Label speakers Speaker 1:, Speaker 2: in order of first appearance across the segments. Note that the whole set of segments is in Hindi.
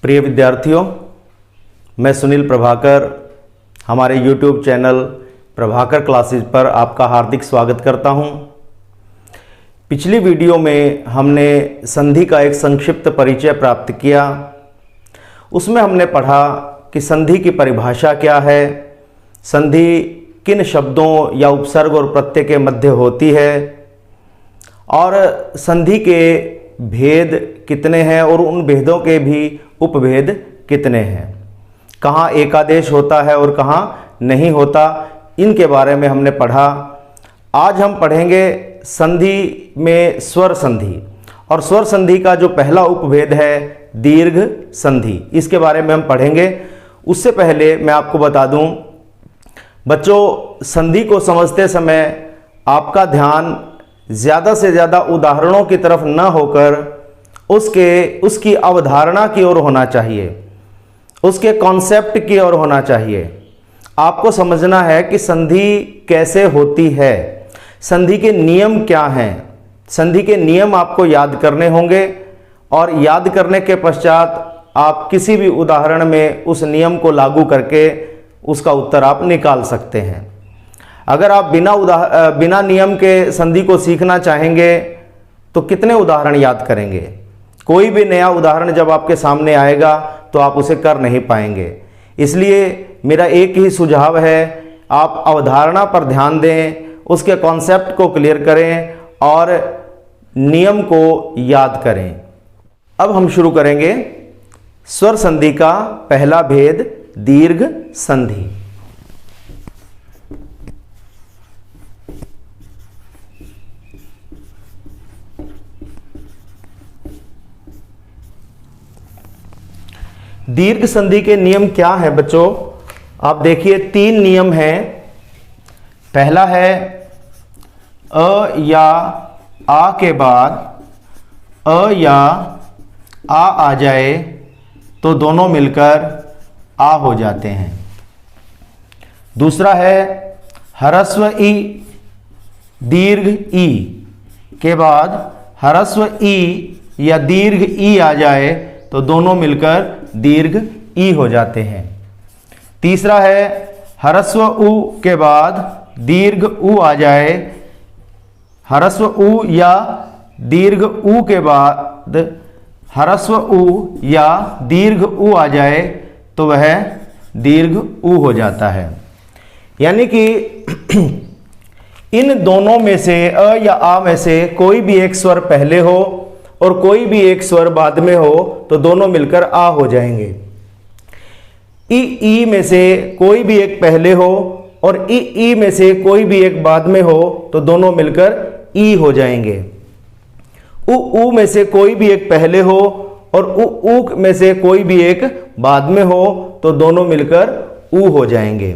Speaker 1: प्रिय विद्यार्थियों, मैं सुनील प्रभाकर हमारे YouTube चैनल प्रभाकर क्लासेस पर आपका हार्दिक स्वागत करता हूं। पिछली वीडियो में हमने संधि का एक संक्षिप्त परिचय प्राप्त किया। उसमें हमने पढ़ा कि संधि की परिभाषा क्या है, संधि किन शब्दों या उपसर्ग और प्रत्यय के मध्य होती है और संधि के भेद कितने हैं और उन भेदों के भी उपभेद कितने हैं, कहाँ एकादेश होता है और कहाँ नहीं होता, इनके बारे में हमने पढ़ा। आज हम पढ़ेंगे संधि में स्वर संधि, और स्वर संधि का जो पहला उपभेद है दीर्घ संधि, इसके बारे में हम पढ़ेंगे। उससे पहले मैं आपको बता दूं बच्चों, संधि को समझते समय आपका ध्यान ज़्यादा से ज़्यादा उदाहरणों की तरफ न होकर उसकी अवधारणा की ओर होना चाहिए, उसके कॉन्सेप्ट की ओर होना चाहिए। आपको समझना है कि संधि कैसे होती है, संधि के नियम क्या हैं। संधि के नियम आपको याद करने होंगे और याद करने के पश्चात आप किसी भी उदाहरण में उस नियम को लागू करके उसका उत्तर आप निकाल सकते हैं। अगर आप बिना नियम के संधि को सीखना चाहेंगे तो कितने उदाहरण याद करेंगे? कोई भी नया उदाहरण जब आपके सामने आएगा तो आप उसे कर नहीं पाएंगे। इसलिए मेरा एक ही सुझाव है, आप अवधारणा पर ध्यान दें, उसके कॉन्सेप्ट को क्लियर करें और नियम को याद करें। अब हम शुरू करेंगे स्वर संधि का पहला भेद, दीर्घ संधि। दीर्घ संधि के नियम क्या है बच्चों? आप देखिए, 3 नियम हैं। पहला है अ या आ के बाद अ या आ जाए तो दोनों मिलकर आ हो जाते हैं। दूसरा है ह्रस्व ई दीर्घ ई के बाद ह्रस्व ई या दीर्घ ई आ जाए तो दोनों मिलकर दीर्घ ई हो जाते हैं। तीसरा है ह्रस्व उ के बाद दीर्घ उ आ जाए, ह्रस्व उ या दीर्घ उ के बाद ह्रस्व उ या दीर्घ उ आ जाए तो वह दीर्घ उ हो जाता है। यानी कि इन दोनों में से, अ या आ में से कोई भी एक स्वर पहले हो और कोई भी एक स्वर बाद में हो तो दोनों मिलकर आ हो जाएंगे। ई में से कोई भी एक पहले हो और ई में से कोई भी एक बाद में हो तो दोनों मिलकर ई हो जाएंगे। उ में से कोई भी एक पहले हो और उ में से कोई भी एक बाद में हो तो दोनों मिलकर उ हो जाएंगे,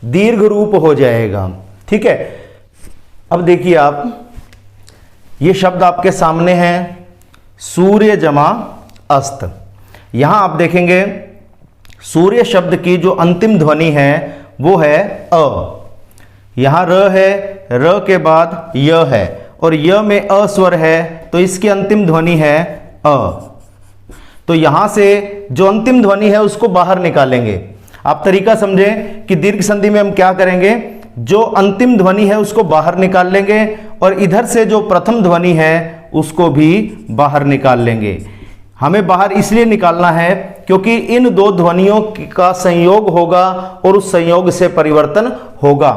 Speaker 1: दीर्घ रूप हो जाएगा। ठीक है, अब देखिए आप, ये शब्द आपके सामने हैं, सूर्य जमा अस्त। यहां आप देखेंगे सूर्य शब्द की जो अंतिम ध्वनि है वो है अ। यहां र है, र के बाद य है और य में अ स्वर है तो इसकी अंतिम ध्वनि है अ। तो यहां से जो अंतिम ध्वनि है उसको बाहर निकालेंगे। आप तरीका समझें कि दीर्घ संधि में हम क्या करेंगे, जो अंतिम ध्वनि है उसको बाहर निकाल लेंगे और इधर से जो प्रथम ध्वनि है उसको भी बाहर निकाल लेंगे। हमें बाहर इसलिए निकालना है क्योंकि इन दो ध्वनियों का संयोग होगा और उस संयोग से परिवर्तन होगा।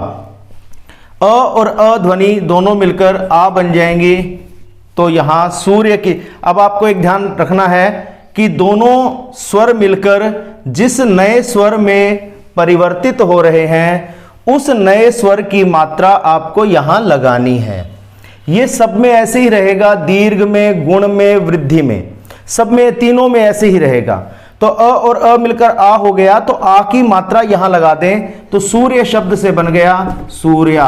Speaker 1: अ और अ ध्वनि दोनों मिलकर आ बन जाएंगी। तो यहां सूर्य की, अब आपको एक ध्यान रखना है कि दोनों स्वर मिलकर जिस नए स्वर में परिवर्तित हो रहे हैं उस नए स्वर की मात्रा आपको यहां लगानी है। ये सब में ऐसे ही रहेगा, दीर्घ में, गुण में, वृद्धि में, सब में, तीनों में ऐसे ही रहेगा। तो अ और अ मिलकर आ हो गया तो आ की मात्रा यहां लगा दें तो सूर्य शब्द से बन गया सूर्या।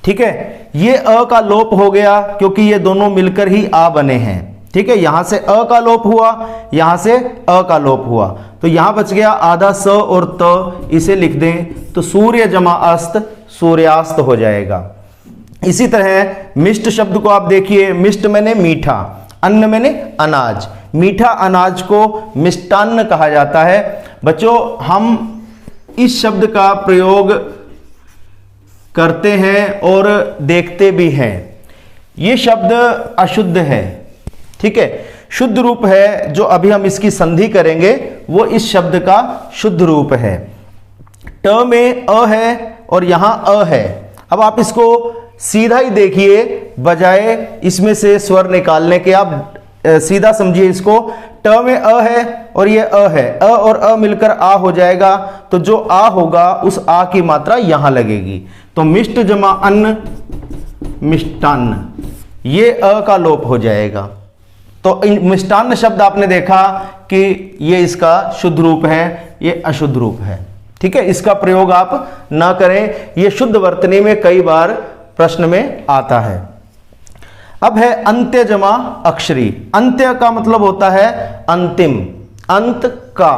Speaker 1: ठीक है, ये अ का लोप हो गया क्योंकि ये दोनों मिलकर ही आ बने हैं। ठीक है, यहां से अ का लोप हुआ, यहां से अ का लोप हुआ, तो यहां बच गया आधा स और त। इसे लिख दें तो सूर्य जमा अस्त सूर्यास्त हो जाएगा। इसी तरह मिष्ट शब्द को आप देखिए, मिष्ट मैंने मीठा, अन्न मैंने अनाज। मीठा अनाज को मिष्टान्न कहा जाता है। बच्चों, हम इस शब्द का प्रयोग करते हैं और देखते भी हैं। ये शब्द अशुद्ध है, ठीक है। शुद्ध रूप है जो अभी हम इसकी संधि करेंगे वो इस शब्द का शुद्ध रूप है। ट में अ है और यहां अ है। अब आप इसको सीधा ही देखिए, बजाय इसमें से स्वर निकालने के आप सीधा समझिए इसको। ट में अ है और ये अ है, अ और अ मिलकर आ हो जाएगा। तो जो आ होगा उस आ की मात्रा यहां लगेगी। तो मिष्ट जमा अन्न, मिष्टान्न, ये अ का लोप हो जाएगा। तो मिष्टान्न शब्द आपने देखा कि ये इसका शुद्ध रूप है, ये अशुद्ध रूप है, ठीक है। इसका प्रयोग आप ना करें, ये शुद्ध वर्तनी में कई बार प्रश्न में आता है। अब है अंत्य जमा अक्षरी। अंत्य का मतलब होता है अंतिम, अंत का।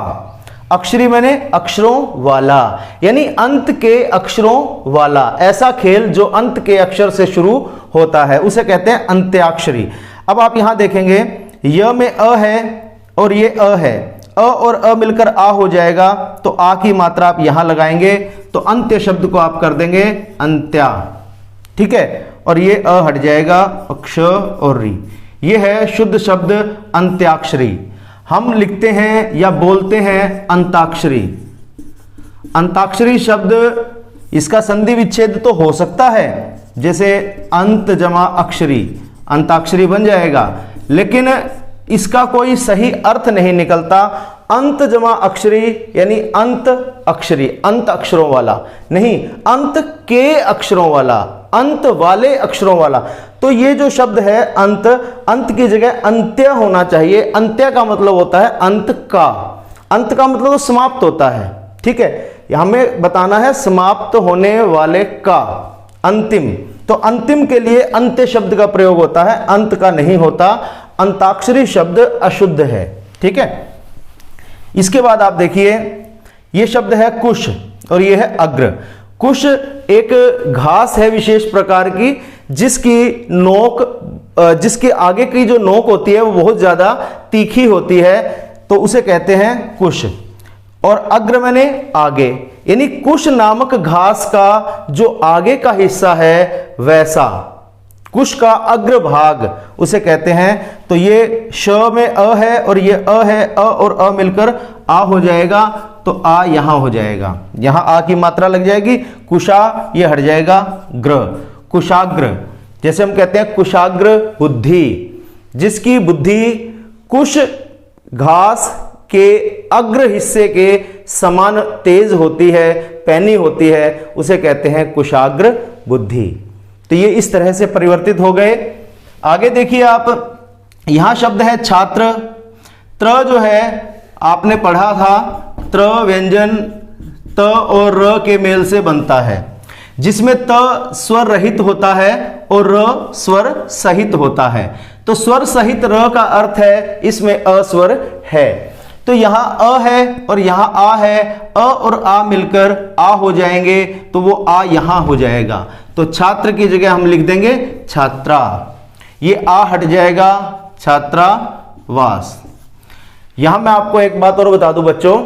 Speaker 1: अक्षरी मैंने अक्षरों वाला, यानी अंत के अक्षरों वाला। ऐसा खेल जो अंत के अक्षर से शुरू होता है उसे कहते हैं अंत्याक्षरी। अब आप यहां देखेंगे, य में अ है और ये अ है, अ और अ मिलकर आ हो जाएगा। तो आ की मात्रा आप यहां लगाएंगे तो अंत्य शब्द को आप कर देंगे अंत्या, ठीक है। और ये अ हट जाएगा, अक्ष और री। ये है शुद्ध शब्द अंत्याक्षरी। हम लिखते हैं या बोलते हैं अंताक्षरी। अंताक्षरी शब्द इसका संधि विच्छेद तो हो सकता है, जैसे अंत जमा अक्षरी, अंताक्षरी बन जाएगा, लेकिन इसका कोई सही अर्थ नहीं निकलता। अंत जमा अक्षरी यानी अंत अक्षरी, अंत अक्षरों वाला नहीं, अंत के अक्षरों वाला, अंत वाले अक्षरों वाला। तो ये जो शब्द है अंत, अंत की जगह अंत्य होना चाहिए। अंत्य का मतलब होता है अंत का। अंत का मतलब तो समाप्त होता है, ठीक है। हमें बताना है समाप्त होने वाले का, अंतिम। तो अंतिम के लिए अंत्य शब्द का प्रयोग होता है, अंत का नहीं होता। अंताक्षरी शब्द अशुद्ध है, ठीक है। इसके बाद आप देखिए, यह शब्द है कुश और यह है अग्र। कुश एक घास है विशेष प्रकार की, जिसकी नोक, जिसके आगे की जो नोक होती है वो बहुत ज्यादा तीखी होती है, तो उसे कहते हैं कुश। और अग्र मैंने आगे, यानी कुश नामक घास का जो आगे का हिस्सा है वैसा, कुश का अग्र भाग उसे कहते हैं। तो ये श में अ है और ये अ है, अ और अ मिलकर आ हो जाएगा। तो आ यहां हो जाएगा, यहां आ की मात्रा लग जाएगी। कुशा ये हट जाएगा, ग्र, कुशाग्र। जैसे हम कहते हैं कुशाग्र बुद्धि, जिसकी बुद्धि कुश घास के अग्र हिस्से के समान तेज होती है, पैनी होती है, उसे कहते हैं कुशाग्र बुद्धि। तो ये इस तरह से परिवर्तित हो गए। आगे देखिए आप, यहां शब्द है छात्र। त्र जो है आपने पढ़ा था, त्र व्यंजन त और र के मेल से बनता है, जिसमें त स्वर रहित होता है और र स्वर सहित होता है। तो स्वर सहित र का अर्थ है इसमें अ स्वर है। तो यहां अ है और यहां आ है, अ और आ मिलकर आ हो जाएंगे, तो वो आ यहां हो जाएगा। तो छात्र की जगह हम लिख देंगे छात्रा, ये आ हट जाएगा, छात्रावास। यहां मैं आपको एक बात और बता दूं बच्चों,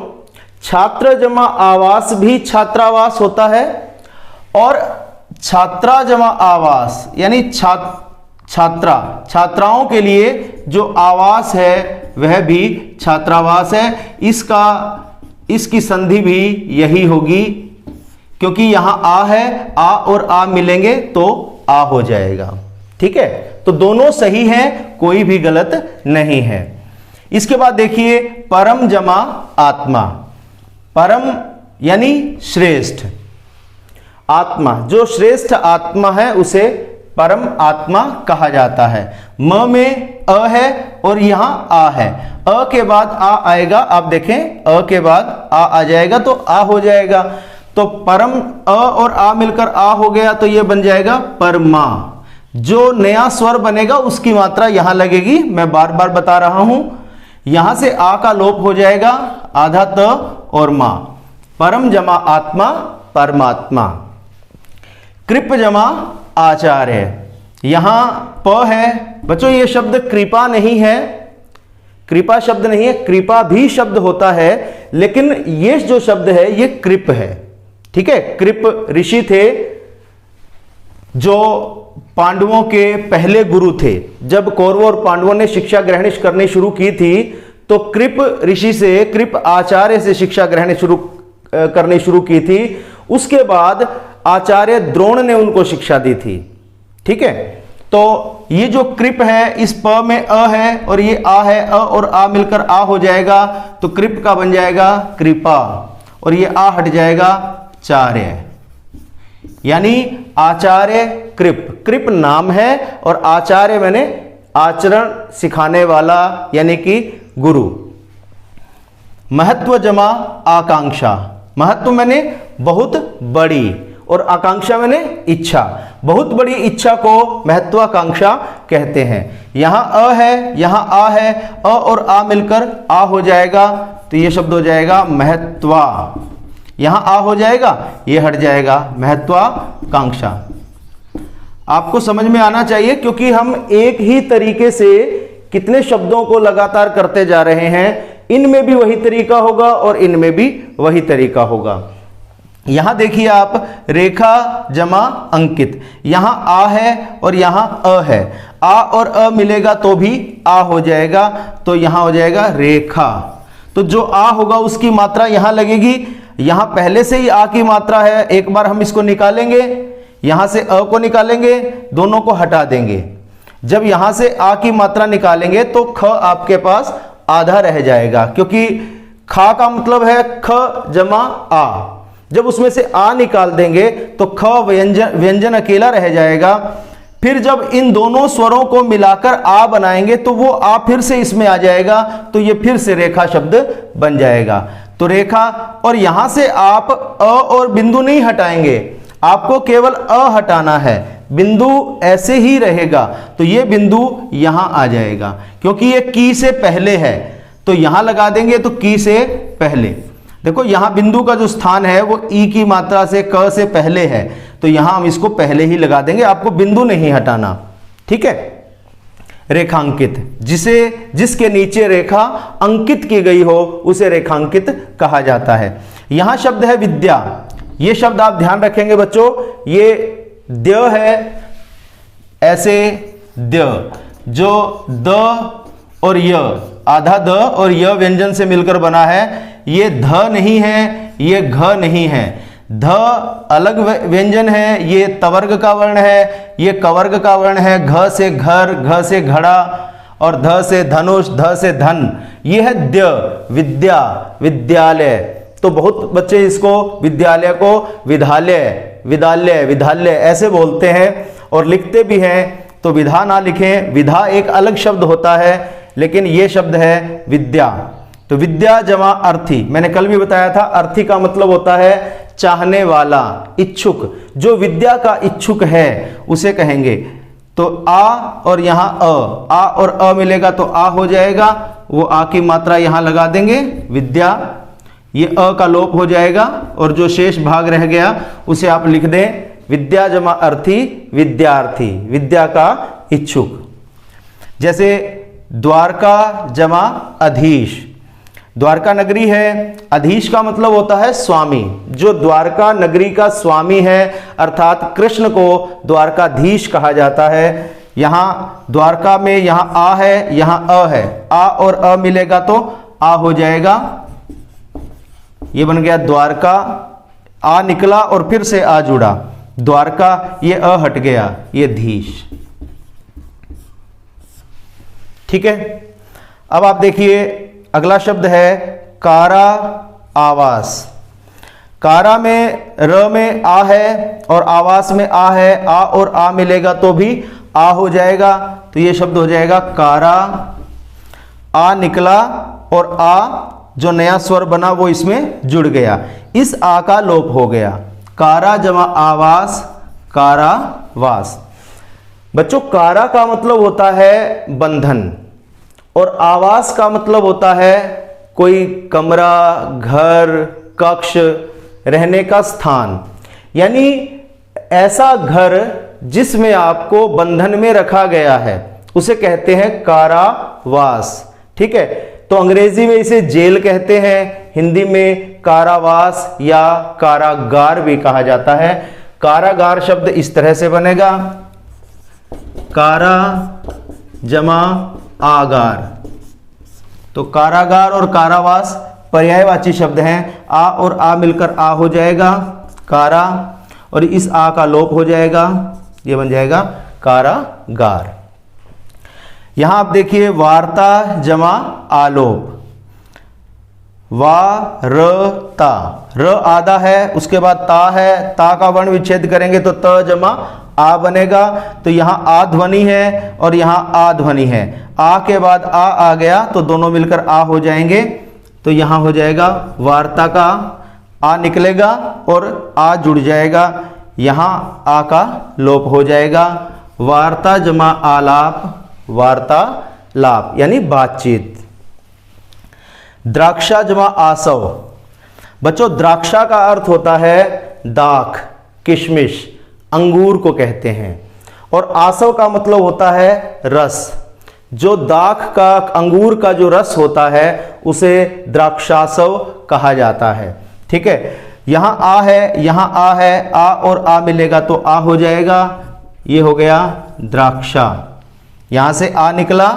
Speaker 1: छात्र जमा आवास भी छात्रावास होता है, और छात्रा जमा आवास यानी छात्रा, छात्राओं के लिए जो आवास है वह भी छात्रावास है। इसकी संधि भी यही होगी, क्योंकि यहां आ है, आ और आ मिलेंगे तो आ हो जाएगा, ठीक है। तो दोनों सही हैं, कोई भी गलत नहीं है। इसके बाद देखिए परम जमा आत्मा। परम यानी श्रेष्ठ, आत्मा जो श्रेष्ठ आत्मा है उसे परम आत्मा कहा जाता है। म में अ है और यहां आ है, अ के बाद आ आएगा। आप देखें अ के बाद आ जाएगा तो आ हो जाएगा। तो परम अ और आ मिलकर आ हो गया, तो यह बन जाएगा परमा। जो नया स्वर बनेगा उसकी मात्रा यहां लगेगी, मैं बार बार बता रहा हूं। यहां से आ का लोप हो जाएगा, आधा त और मा। परम जमा आत्मा, परमात्मा। कृप जमा आचार्य, यहां प है बच्चों, ये शब्द कृपा नहीं है, कृपा शब्द नहीं है, कृपा भी शब्द होता है, लेकिन ये जो शब्द है ये कृप है। ठीक है, कृप ऋषि थे जो पांडवों के पहले गुरु थे। जब कौरवों और पांडवों ने शिक्षा ग्रहण करनी शुरू की थी तो कृप ऋषि से, कृप आचार्य से शिक्षा ग्रहण करनी शुरू की थी। उसके बाद आचार्य द्रोण ने उनको शिक्षा दी थी। ठीक है, तो ये जो कृप है, इस प में अ है और ये आ है, अ और आ मिलकर आ हो जाएगा, तो कृप का बन जाएगा कृपा, और ये आ हट जाएगा चार्य, यानी आचार्य कृप। कृप नाम है और आचार्य मैंने आचरण सिखाने वाला, यानी कि गुरु। महत्व जमा आकांक्षा, महत्व मैंने बहुत बड़ी और आकांक्षा मैंने इच्छा। बहुत बड़ी इच्छा को महत्वाकांक्षा कहते हैं। यहां अ है, यहां आ है, अ और आ मिलकर आ हो जाएगा, तो यह शब्द हो जाएगा महत्वा। यहां आ हो जाएगा, यह हट जाएगा महत्वाकांक्षा। आपको समझ में आना चाहिए, क्योंकि हम एक ही तरीके से कितने शब्दों को लगातार करते जा रहे हैं। इनमें भी वही तरीका होगा और इनमें भी वही तरीका होगा। यहां देखिए आप, रेखा जमा अंकित, यहां आ है और यहां अ है, आ और अ मिलेगा तो भी आ हो जाएगा, तो यहां हो जाएगा रेखा। तो जो आ होगा उसकी मात्रा यहां लगेगी। यहां पहले से ही आ की मात्रा है, एक बार हम इसको निकालेंगे, यहां से अ को निकालेंगे, दोनों को हटा देंगे। जब यहां से आ की मात्रा निकालेंगे तो ख आपके पास आधा रह जाएगा, क्योंकि खा का मतलब है ख जमा आ। जब उसमें से आ निकाल देंगे तो ख व्यंजन अकेला रह जाएगा। फिर जब इन दोनों स्वरों को मिलाकर आ बनाएंगे तो वो आ फिर से इसमें आ जाएगा, तो ये फिर से रेखा शब्द बन जाएगा। तो रेखा, और यहां से आप अ और बिंदु नहीं हटाएंगे, आपको केवल अ हटाना है, बिंदु ऐसे ही रहेगा। तो ये बिंदु यहां आ जाएगा, क्योंकि ये की से पहले है, तो यहां लगा देंगे तो की से पहले। देखो यहां बिंदु का जो स्थान है वो ई की मात्रा से, क से पहले है, तो यहां हम इसको पहले ही लगा देंगे, आपको बिंदु नहीं हटाना। ठीक है, रेखांकित, जिसके नीचे रेखा अंकित की गई हो उसे रेखांकित कहा जाता है। यहां शब्द है विद्या। ये शब्द आप ध्यान रखेंगे बच्चों, ये द्य है, ऐसे द्य, जो द और य, आधा द और य व्यंजन से मिलकर बना है। ये ध नहीं है, ये घ नहीं है। ध अलग व्यंजन है, ये तवर्ग का वर्ण है, ये कवर्ग का वर्ण है। घ से घर, घ से घड़ा और ध से धनुष, ध से धन। ये है द्य, विद्या, विद्यालय। तो बहुत बच्चे इसको विद्यालय को विद्यालय, विद्यालय, विद्यालय ऐसे बोलते हैं और लिखते भी हैं। तो विधा ना लिखें, विधा एक अलग शब्द होता है, लेकिन ये शब्द है विद्या। तो विद्या जमा अर्थी, मैंने कल भी बताया था, अर्थी का मतलब होता है चाहने वाला, इच्छुक। जो विद्या का इच्छुक है उसे कहेंगे। तो आ और यहां अ, आ और अ मिलेगा तो आ हो जाएगा, वो आ की मात्रा यहां लगा देंगे विद्या, ये अ का लोप हो जाएगा और जो शेष भाग रह गया उसे आप लिख दें विद्या जमा अर्थी, विद्यार्थी, विद्या का इच्छुक। जैसे द्वारका जमा अधीश, द्वारका नगरी है, अधीश का मतलब होता है स्वामी। जो द्वारका नगरी का स्वामी है, अर्थात कृष्ण को द्वारकाधीश कहा जाता है। यहां द्वारका में यहां आ है, यहां अ है, आ और अ मिलेगा तो आ हो जाएगा, ये बन गया द्वारका। आ निकला और फिर से आ जुड़ा, द्वारका, ये अ हट गया, ये धीश। ठीक है, अब आप देखिए अगला शब्द है कारा आवास। कारा में र में आ है और आवास में आ है, आ और आ मिलेगा तो भी आ हो जाएगा, तो ये शब्द हो जाएगा कारा। आ निकला और आ जो नया स्वर बना वो इसमें जुड़ गया, इस आ का लोप हो गया। कारा जमा आवास, कारावास। बच्चों कारा का मतलब होता है बंधन और आवास का मतलब होता है कोई कमरा, घर, कक्ष, रहने का स्थान, यानी ऐसा घर जिसमें आपको बंधन में रखा गया है उसे कहते हैं कारावास। ठीक है। तो अंग्रेजी में इसे जेल कहते हैं, हिंदी में कारावास या कारागार भी कहा जाता है। कारागार शब्द इस तरह से बनेगा, कारा जमा आगार। तो कारागार और कारावास पर्यायवाची शब्द हैं। आ और आ मिलकर आ हो जाएगा कारा, और इस आ का लोप हो जाएगा, ये बन जाएगा कारागार। यहां आप देखिए वार्ता जमा आलोप, वारता, र आधा है, उसके बाद ता है, ता का वर्ण विच्छेद करेंगे तो त जमा आ बनेगा। तो यहां आ ध्वनि है और यहां आ ध्वनि है, आ के बाद आ गया तो दोनों मिलकर आ हो जाएंगे। तो यहां हो जाएगा वार्ता का आ निकलेगा और आ जुड़ जाएगा, यहां आ का लोप हो जाएगा। वार्ता जमा आलाप, वार्तालाप यानी बातचीत। द्राक्षा जमा आसव, बच्चों द्राक्षा का अर्थ होता है दाख, किशमिश, अंगूर को कहते हैं, और आसव का मतलब होता है रस। जो दाख का, अंगूर का जो रस होता है उसे द्राक्षासव कहा जाता है। ठीक है, यहां आ है, यहां आ है, आ और आ मिलेगा तो आ हो जाएगा, ये हो गया द्राक्षा। यहां से आ निकला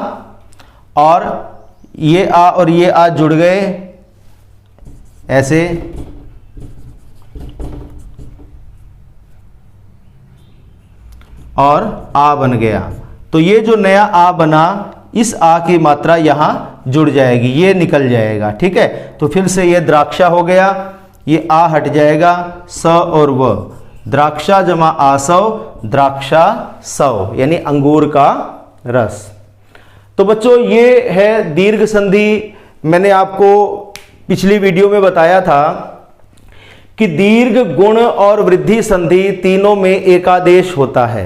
Speaker 1: और ये आ और ये आ जुड़ गए ऐसे, और आ बन गया। तो ये जो नया आ बना, इस आ की मात्रा यहां जुड़ जाएगी, ये निकल जाएगा। ठीक है, तो फिर से ये द्राक्षा हो गया, ये आ हट जाएगा, स और व, द्राक्षा जमा आसव, द्राक्षा सव यानी अंगूर का रस। तो बच्चों ये है दीर्घ संधि। मैंने आपको पिछली वीडियो में बताया था कि दीर्घ, गुण और वृद्धि संधि तीनों में एकादेश होता है।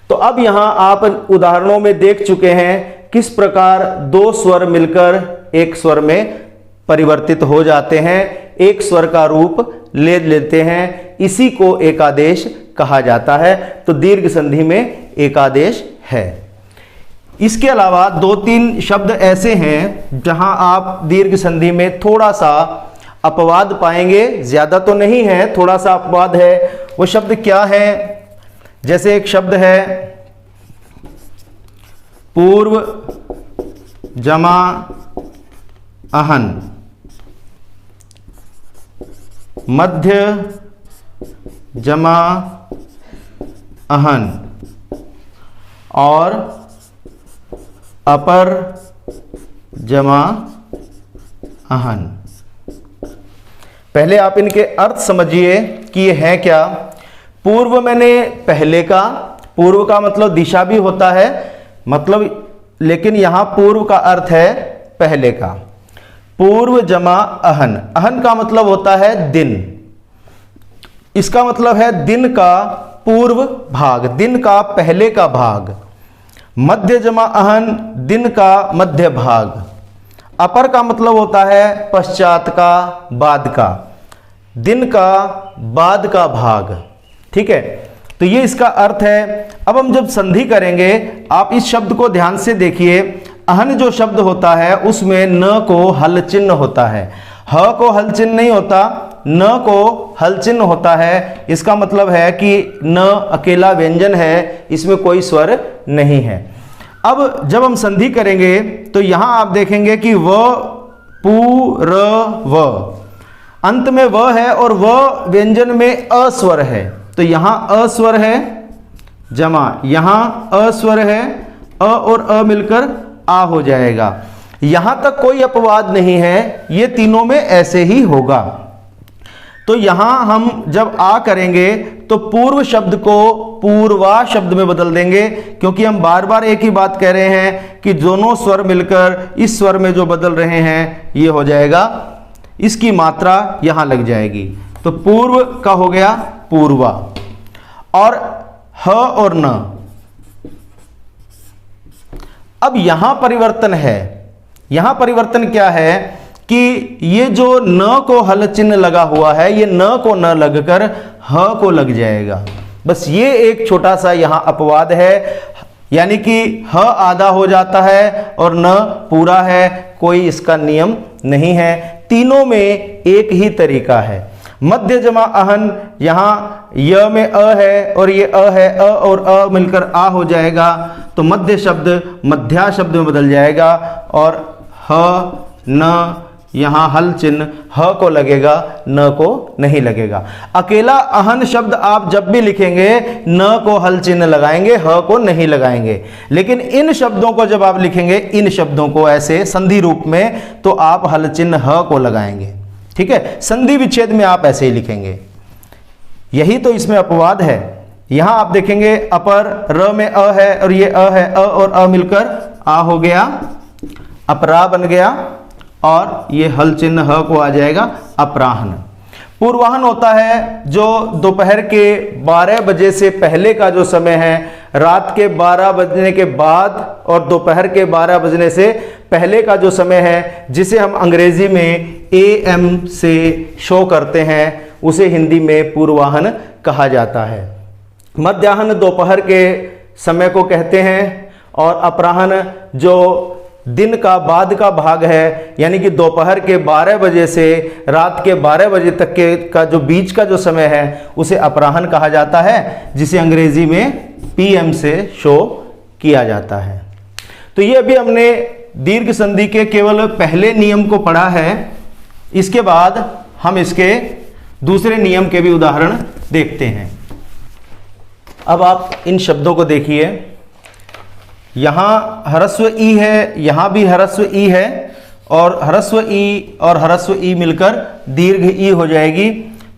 Speaker 1: तो अब यहां आप उदाहरणों में देख चुके हैं किस प्रकार दो स्वर मिलकर एक स्वर में परिवर्तित हो जाते हैं, एक स्वर का रूप ले लेते हैं, इसी को एकादेश कहा जाता है। तो दीर्घ संधि में एकादेश है। इसके अलावा दो तीन शब्द ऐसे हैं जहां आप दीर्घ संधि में थोड़ा सा अपवाद पाएंगे, ज्यादा तो नहीं है, थोड़ा सा अपवाद है। वो शब्द क्या है? जैसे एक शब्द है पूर्व जमा अहन, मध्य जमा अहन और अपर जमा अहन। पहले आप इनके अर्थ समझिए कि ये है क्या। पूर्व मैंने पहले का, पूर्व का मतलब दिशा भी होता है, मतलब, लेकिन यहां पूर्व का अर्थ है पहले का। पूर्व जमा अहन, अहन का मतलब होता है दिन, इसका मतलब है दिन का पूर्व भाग, दिन का पहले का भाग। मध्य जमा अहन, दिन का मध्य भाग। अपर का मतलब होता है पश्चात का, बाद का, दिन का बाद का भाग। ठीक है, तो ये इसका अर्थ है। अब हम जब संधि करेंगे, आप इस शब्द को ध्यान से देखिए। अहन जो शब्द होता है उसमें न को हल चिन्ह होता है, ह को हल चिन्ह नहीं होता, न को हल चिन्ह होता है। इसका मतलब है कि न अकेला व्यंजन है, इसमें कोई स्वर नहीं है। अब जब हम संधि करेंगे तो यहां आप देखेंगे कि व, पू, र, व, अंत में व है और व व्यंजन में अस्वर है। तो यहां अस्वर है जमा, यहां अस्वर है, अ और अ मिलकर आ हो जाएगा। यहां तक कोई अपवाद नहीं है, ये तीनों में ऐसे ही होगा। तो यहां हम जब आ करेंगे तो पूर्व शब्द को पूर्वा शब्द में बदल देंगे, क्योंकि हम बार बार एक ही बात कह रहे हैं कि दोनों स्वर मिलकर इस स्वर में जो बदल रहे हैं ये हो जाएगा, इसकी मात्रा यहां लग जाएगी। तो पूर्व का हो गया पूर्वा, और ह और न। अब यहां परिवर्तन है। यहां परिवर्तन क्या है कि ये जो न को हल चिन्ह लगा हुआ है, ये न को न लगकर ह को लग जाएगा। बस ये एक छोटा सा यहां अपवाद है। यानी कि ह आधा हो जाता है और न पूरा है, कोई इसका नियम नहीं है। तीनों में एक ही तरीका है। मध्य जमा अहन, यहाँ य में अ है और ये अ है, अ और अ मिलकर आ हो जाएगा, तो मध्य शब्द मध्या शब्द में बदल जाएगा और ह न, यहाँ हल चिन्ह ह को लगेगा, न को नहीं लगेगा। अकेला अहन शब्द आप जब भी लिखेंगे न को हल चिन्ह लगाएंगे, ह को नहीं लगाएंगे। लेकिन इन शब्दों को जब आप लिखेंगे, इन शब्दों को ऐसे संधि रूप में, तो आप हल चिन्ह ह को लगाएंगे। ठीक है, संधि विच्छेद में आप ऐसे ही लिखेंगे। यही तो इसमें अपवाद है। यहां आप देखेंगे अपर र में अ है और ये अ है, अ और अ मिलकर आ हो गया, अपरा बन गया और ये हल चिन्ह ह को आ जाएगा अपराह्न। पूर्वाह्न होता है जो दोपहर के 12 बजे से पहले का जो समय है, रात के 12 बजने के बाद और दोपहर के 12 बजने से पहले का जो समय है, जिसे हम अंग्रेजी में AM से शो करते हैं, उसे हिंदी में पूर्वाह्न कहा जाता है। मध्याह्न दोपहर के समय को कहते हैं और अपराह्न जो दिन का बाद का भाग है, यानी कि दोपहर के 12 बजे से रात के 12 बजे तक के का जो बीच का जो समय है, उसे अपराह्न कहा जाता है, जिसे अंग्रेजी में PM से शो किया जाता है। तो ये अभी हमने दीर्घ संधि के केवल पहले नियम को पढ़ा है। इसके बाद हम इसके दूसरे नियम के भी उदाहरण देखते हैं। अब आप इन शब्दों को देखिए, यहाँ ह्रस्व ई है, यहाँ भी ह्रस्व ई है और ह्रस्व ई और ह्रस्व ई मिलकर दीर्घ ई हो जाएगी।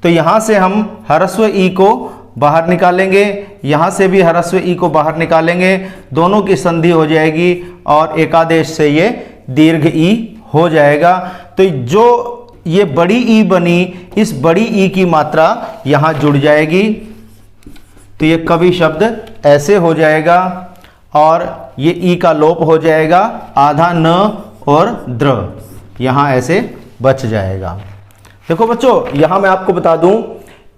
Speaker 1: तो यहाँ से हम ह्रस्व ई को बाहर निकालेंगे, यहाँ से भी ह्रस्व ई को बाहर निकालेंगे, दोनों की संधि हो जाएगी और एकादेश से ये दीर्घ ई हो जाएगा। तो जो ये बड़ी ई बनी, इस बड़ी ई की मात्रा यहाँ जुड़ जाएगी, तो ये कवि शब्द ऐसे हो जाएगा और ये ई का लोप हो जाएगा, आधा न और द्र यहाँ ऐसे बच जाएगा। देखो बच्चों, यहाँ मैं आपको बता दूं,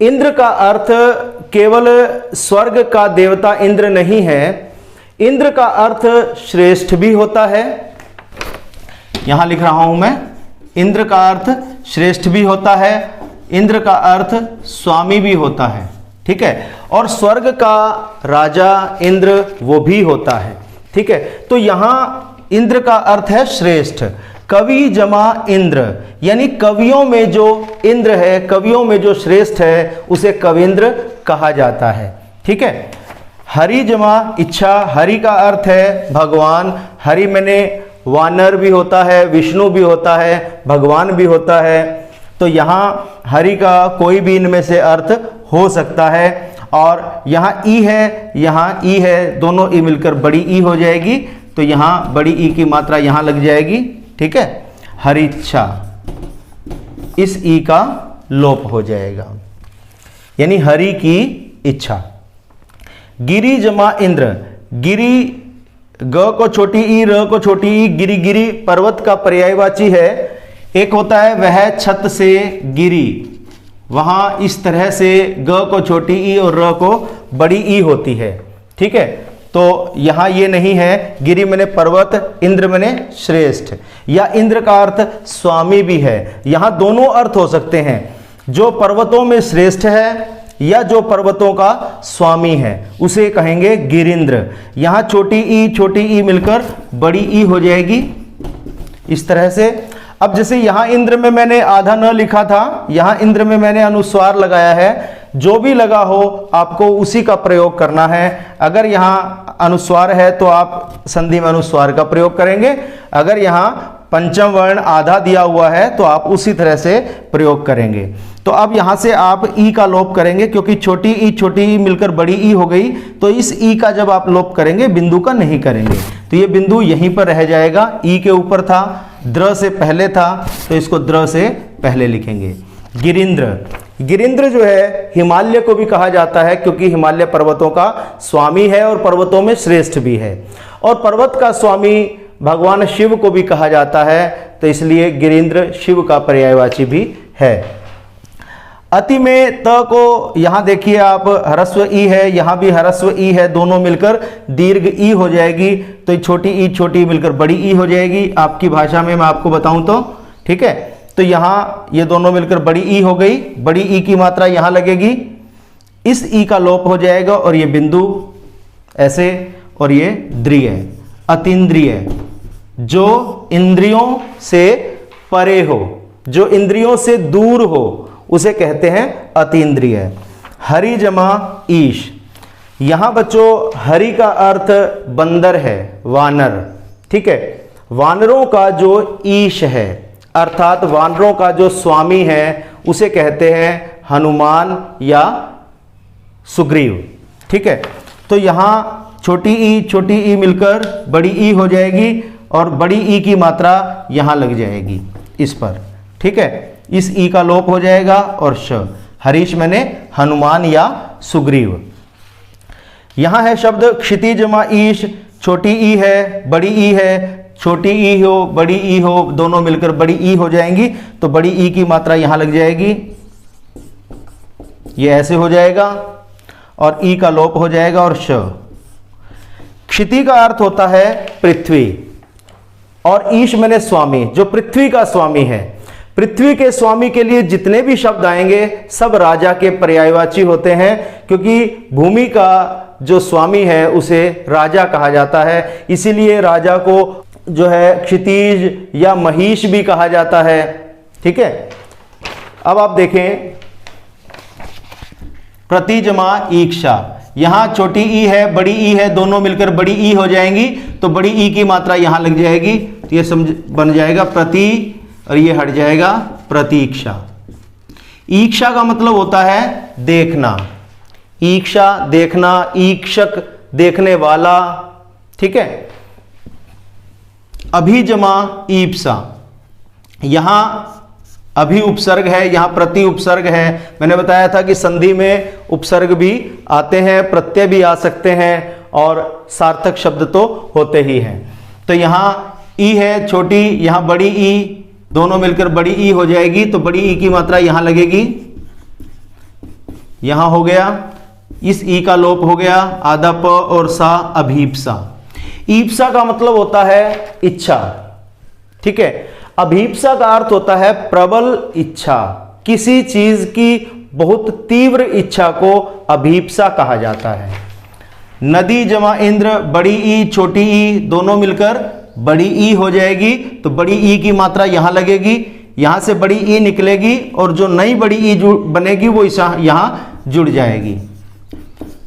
Speaker 1: इंद्र का अर्थ केवल स्वर्ग का देवता इंद्र नहीं है, इंद्र का अर्थ श्रेष्ठ भी होता है। यहाँ लिख रहा हूं मैं, इंद्र का अर्थ श्रेष्ठ भी होता है, इंद्र का अर्थ स्वामी भी होता है। ठीक है, और स्वर्ग का राजा इंद्र वो भी होता है। ठीक है, तो यहां इंद्र का अर्थ है श्रेष्ठ, कवि जमा इंद्र, यानी कवियों में जो इंद्र है, कवियों में जो श्रेष्ठ है, उसे कविंद्र कहा जाता है। ठीक है, हरि जमा इच्छा, हरि का अर्थ है भगवान, हरि मैंने वानर भी होता है, विष्णु भी होता है, भगवान भी होता है। तो यहाँ हरि का कोई भी इनमें से अर्थ हो सकता है। और यहाँ ई है, यहाँ ई है, दोनों ई मिलकर बड़ी ई हो जाएगी, तो यहाँ बड़ी ई की मात्रा यहाँ लग जाएगी। ठीक है, हरिच्छा, इस ई का लोप हो जाएगा, यानी हरि की इच्छा। गिरी जमा इंद्र, गिरी ग को छोटी ई, र को छोटी ई, गिरी, गिरी पर्वत का पर्यायवाची है। एक होता है वह छत से गिरी, वहां इस तरह से ग को छोटी ई और र को बड़ी ई होती है। ठीक है, तो यहां ये नहीं है, गिरी मैंने पर्वत, इंद्र मैंने श्रेष्ठ, या इंद्र का अर्थ स्वामी भी है। यहां दोनों अर्थ हो सकते हैं, जो पर्वतों में श्रेष्ठ है या जो पर्वतों का स्वामी है, उसे कहेंगे गिरिंद्र। यहां छोटी ई मिलकर बड़ी ई हो जाएगी इस तरह से। अब जैसे यहां इंद्र में मैंने आधा न लिखा था, यहां इंद्र में मैंने अनुस्वार लगाया है, जो भी लगा हो आपको उसी का प्रयोग करना है। अगर यहां अनुस्वार है तो आप संधि में अनुस्वार का प्रयोग करेंगे, अगर यहां पंचम वर्ण आधा दिया हुआ है तो आप उसी तरह से प्रयोग करेंगे। तो अब यहां से आप ई का लोप करेंगे, क्योंकि छोटी ई मिलकर बड़ी ई हो गई, तो इस ई का जब आप लोप करेंगे, बिंदु का नहीं करेंगे, तो ये बिंदु यहीं पर रह जाएगा। ई के ऊपर था, द्र से पहले था, तो इसको द्र से पहले लिखेंगे। गिरिंद्र, गिरिंद्र जो है हिमालय को भी कहा जाता है, क्योंकि हिमालय पर्वतों का स्वामी है और पर्वतों में श्रेष्ठ भी है, और पर्वत का स्वामी भगवान शिव को भी कहा जाता है, तो इसलिए गिरिंद्र शिव का पर्यायवाची भी है। अति में त को यहाँ देखिए आप ह्रस्व ई है, यहाँ भी ह्रस्व ई है, दोनों मिलकर दीर्घ ई हो जाएगी। तो छोटी ई छोटी मिलकर बड़ी ई हो जाएगी आपकी भाषा में मैं आपको बताऊं तो, ठीक है। तो यहाँ ये दोनों मिलकर बड़ी ई हो गई, बड़ी ई की मात्रा यहाँ लगेगी, इस ई का लोप हो जाएगा और ये बिंदु ऐसे, और ये द्रिय, अतीन्द्रिय, जो इंद्रियों से परे हो, जो इंद्रियों से दूर हो उसे कहते हैं अतीन्द्रिय। हरि जमा ईश, यहां बच्चों हरि का अर्थ बंदर है, वानर, ठीक है। वानरों का जो ईश है अर्थात वानरों का जो स्वामी है उसे कहते हैं हनुमान या सुग्रीव, ठीक है। तो यहां छोटी ई मिलकर बड़ी ई हो जाएगी और बड़ी ई की मात्रा यहां लग जाएगी इस पर, ठीक है। इस ई का लोप हो जाएगा और श, हरीश मैंने हनुमान या सुग्रीव। यहां है शब्द क्षितिज मा ईश, छोटी ई है बड़ी ई है, छोटी ई हो बड़ी ई हो दोनों मिलकर बड़ी ई हो जाएंगी, तो बड़ी ई की मात्रा यहां लग जाएगी, ये ऐसे हो जाएगा और ई का लोप हो जाएगा और श। क्षिति का अर्थ होता है पृथ्वी और ईश मैंने स्वामी, जो पृथ्वी का स्वामी है। पृथ्वी के स्वामी के लिए जितने भी शब्द आएंगे सब राजा के पर्यायवाची होते हैं, क्योंकि भूमि का जो स्वामी है उसे राजा कहा जाता है, इसीलिए राजा को जो है क्षितिज या महिष भी कहा जाता है, ठीक है। अब आप देखें प्रतिजमा ईक्षा, यहां छोटी ई है बड़ी ई है दोनों मिलकर बड़ी ई हो जाएंगी, तो बड़ी ई की मात्रा यहां लग जाएगी, तो ये समझ बन जाएगा प्रति और ये हट जाएगा प्रतीक्षा। ईक्षा का मतलब होता है देखना, ईक्षा देखना, ईक्षक देखने वाला, ठीक है। अभिजमा ईप्सा, यहां अभी उपसर्ग है, यहां प्रति उपसर्ग है। मैंने बताया था कि संधि में उपसर्ग भी आते हैं, प्रत्यय भी आ सकते हैं और सार्थक शब्द तो होते ही हैं। तो यहां ई है छोटी, यहां बड़ी ई, दोनों मिलकर बड़ी ई हो जाएगी, तो बड़ी ई की मात्रा यहां लगेगी, यहां हो गया, इस ई का लोप हो गया, आधा प और सा अभीप्सा। ईप्सा का मतलब होता है इच्छा, ठीक है। अभीप्सा का अर्थ होता है प्रबल इच्छा, किसी चीज की बहुत तीव्र इच्छा को अभीप्सा कहा जाता है। नदी जमा इंद्र, बड़ी ई छोटी ई दोनों मिलकर बड़ी ई हो जाएगी, तो बड़ी ई की मात्रा यहां लगेगी, यहां से बड़ी ई निकलेगी और जो नई बड़ी ई बनेगी वो यहां जुड़ जाएगी,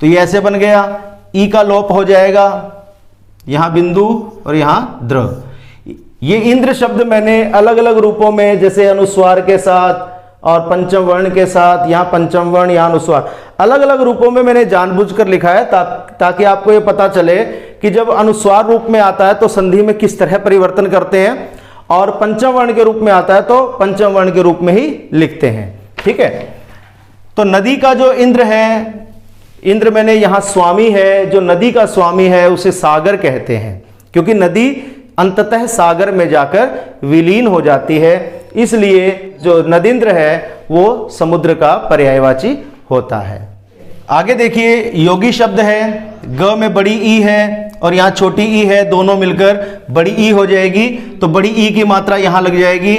Speaker 1: तो ये ऐसे बन गया। ई का लोप हो जाएगा, यहां बिंदु और यहां द्र। ये इंद्र शब्द मैंने अलग अलग रूपों में, जैसे अनुस्वार के साथ और पंचम वर्ण के साथ, यहाँ पंचम वर्ण यहाँ अनुस्वार, अलग अलग रूपों में मैंने जानबूझकर लिखा है ताकि आपको ये पता चले कि जब अनुस्वार रूप में आता है तो संधि में किस तरह परिवर्तन करते हैं, और पंचम वर्ण के रूप में आता है तो पंचम वर्ण के रूप में ही लिखते हैं, ठीक है। तो नदी का जो इंद्र है, इंद्र मैंने यहाँ स्वामी है, जो नदी का स्वामी है उसे सागर कहते हैं, क्योंकि नदी अंततः सागर में जाकर विलीन हो जाती है, इसलिए जो नदींद्र है वो समुद्र का पर्यायवाची होता है। आगे देखिए योगी शब्द है, ग में बड़ी ई है और यहाँ छोटी ई है, दोनों मिलकर बड़ी ई हो जाएगी, तो बड़ी ई की मात्रा यहाँ लग जाएगी,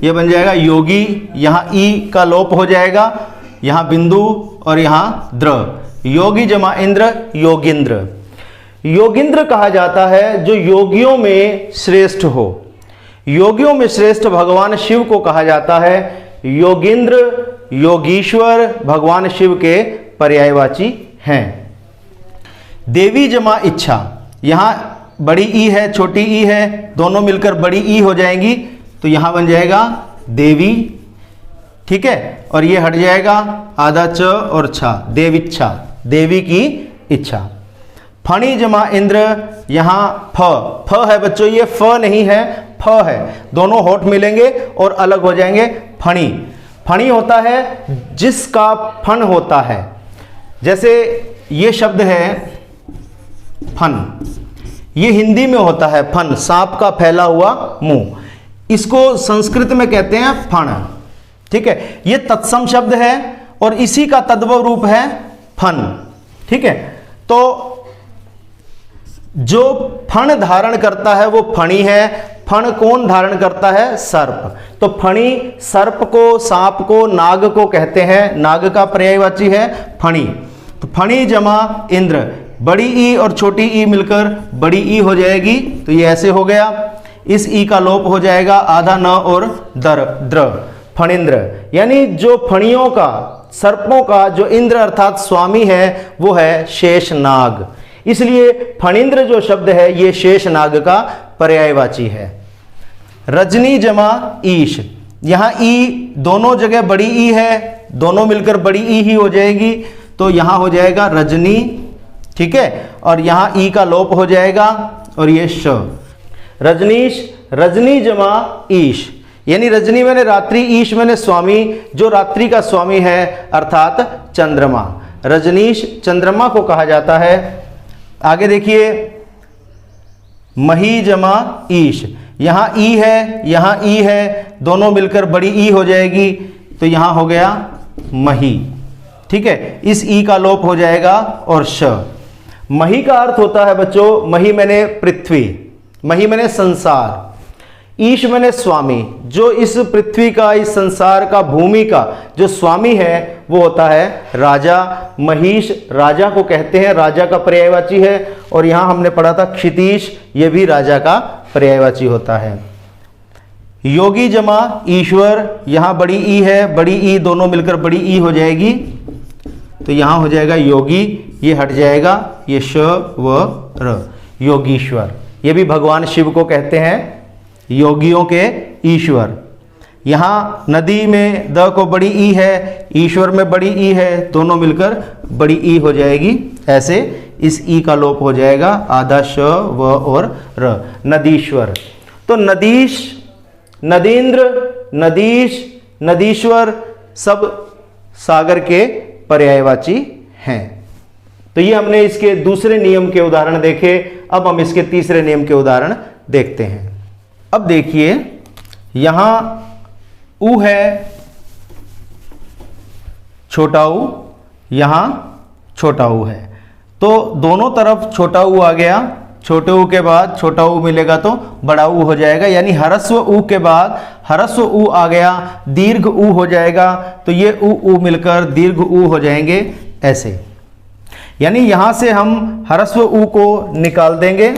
Speaker 1: ये बन जाएगा योगी, यहाँ ई का लोप हो जाएगा, यहाँ बिंदु और यहाँ द्र। योगी जमा इंद्र योगिंद्र, योगिंद्र कहा जाता है जो योगियों में श्रेष्ठ हो, योगियों में श्रेष्ठ भगवान शिव को कहा जाता है। योगिंद्र योगीश्वर भगवान शिव के पर्यायवाची हैं। देवी जमा इच्छा, यहां बड़ी ई है छोटी ई है दोनों मिलकर बड़ी ई हो जाएंगी, तो यहां बन जाएगा देवी, ठीक है, और ये हट जाएगा आधा च और छा, देविच्छा, देवी की इच्छा। फणी जमा इंद्र, यहां फ है बच्चों, ये फ नहीं है फ है, दोनों होठ मिलेंगे और अलग हो जाएंगे, फणी। फणी होता है जिसका फन होता है, जैसे ये शब्द है फन, ये हिंदी में होता है फन, सांप का फैला हुआ मुंह, इसको संस्कृत में कहते हैं फण, ठीक है, ये तत्सम शब्द है और इसी का तद्भव रूप है फन। ठीक है, तो जो फण धारण करता है वो फणी है। फण कौन धारण करता है? सर्प। तो फणी सर्प को, सांप को, नाग को कहते हैं। नाग का पर्यायवाची है फणी। तो फणी जमा इंद्र, बड़ी ई और छोटी ई मिलकर बड़ी ई हो जाएगी। तो ये ऐसे हो गया, इस ई का लोप हो जाएगा, आधा न और द्र, फणिंद्र। यानी जो फणियों का, सर्पों का जो इंद्र अर्थात स्वामी है वो है शेषनाग। इसलिए फणिंद्र जो शब्द है ये शेषनाग का पर्यायवाची है। रजनी जमा ईश, यहां ई दोनों जगह बड़ी ई है, दोनों मिलकर बड़ी ई ही हो जाएगी। तो यहां हो जाएगा रजनी, ठीक है, और यहां ई का लोप हो जाएगा और ये श। रजनीश, रजनी जमा ईश, यानी रजनी मैंने रात्रि, ईश मैंने स्वामी, जो रात्रि का स्वामी है अर्थात चंद्रमा। रजनीश चंद्रमा को कहा जाता है। आगे देखिए, मही जमा ईश, यहां ई है, यहां ई है, दोनों मिलकर बड़ी ई हो जाएगी। तो यहां हो गया मही, ठीक है, इस ई का लोप हो जाएगा और श। मही का अर्थ होता है बच्चों, मही मैंने पृथ्वी, मही मैंने संसार, ईश मैंने स्वामी। जो इस पृथ्वी का, इस संसार का, भूमि का जो स्वामी है वो होता है राजा। महीश राजा को कहते हैं, राजा का पर्यायवाची है। और यहां हमने पढ़ा था क्षितीश, ये भी राजा का पर्यायवाची होता है। योगी जमा ईश्वर, यहां बड़ी ई है, बड़ी ई दोनों मिलकर बड़ी ई हो जाएगी। तो यहां हो जाएगा योगी, ये हट जाएगा, ये श व र, योगीश्वर। ये भी भगवान शिव को कहते हैं योगियों के ईश्वर। यहाँ नदी में द को बड़ी ई है, ईश्वर में बड़ी ई है, दोनों मिलकर बड़ी ई हो जाएगी। ऐसे इस ई का लोप हो जाएगा, आधा श व और र, नदीश्वर। तो नदीश, नदींद्र, नदीश, नदीश्वर सब सागर के पर्यायवाची हैं। तो ये हमने इसके दूसरे नियम के उदाहरण देखे। अब हम इसके तीसरे नियम के उदाहरण देखते हैं। अब देखिए, यहां उ है छोटा उ, यहां छोटा उ है, तो दोनों तरफ छोटा उ आ गया। छोटे उ के बाद छोटा उ मिलेगा तो बड़ा उ हो जाएगा। यानी ह्रस्व उ के बाद ह्रस्व उ आ गया, दीर्घ उ हो जाएगा। तो ये उ मिलकर दीर्घ उ हो जाएंगे ऐसे। यानी यहां से हम ह्रस्व उ को निकाल देंगे,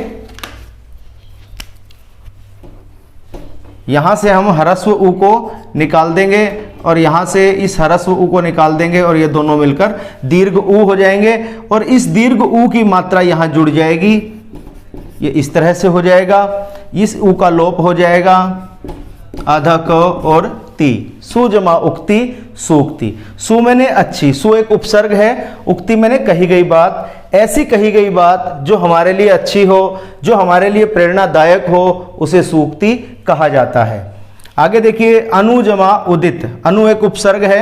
Speaker 1: यहां से हम ह्रस्व उ को निकाल देंगे और यहां से इस ह्रस्व उ को निकाल देंगे और ये दोनों मिलकर दीर्घ उ हो जाएंगे। और इस दीर्घ उ की मात्रा यहां जुड़ जाएगी, ये इस तरह से हो जाएगा। इस उ का लोप हो जाएगा, आधा क और ती, सुजमा उक्ति, सूक्ति। सु मैंने अच्छी, सु एक उपसर्ग है, उक्ति मैंने कही गई बात। ऐसी कही गई बात जो हमारे लिए अच्छी हो, जो हमारे लिए प्रेरणादायक हो, उसे सूक्ति कहा जाता है। आगे देखिए, अनु जमा उदित, अनु एक उपसर्ग है।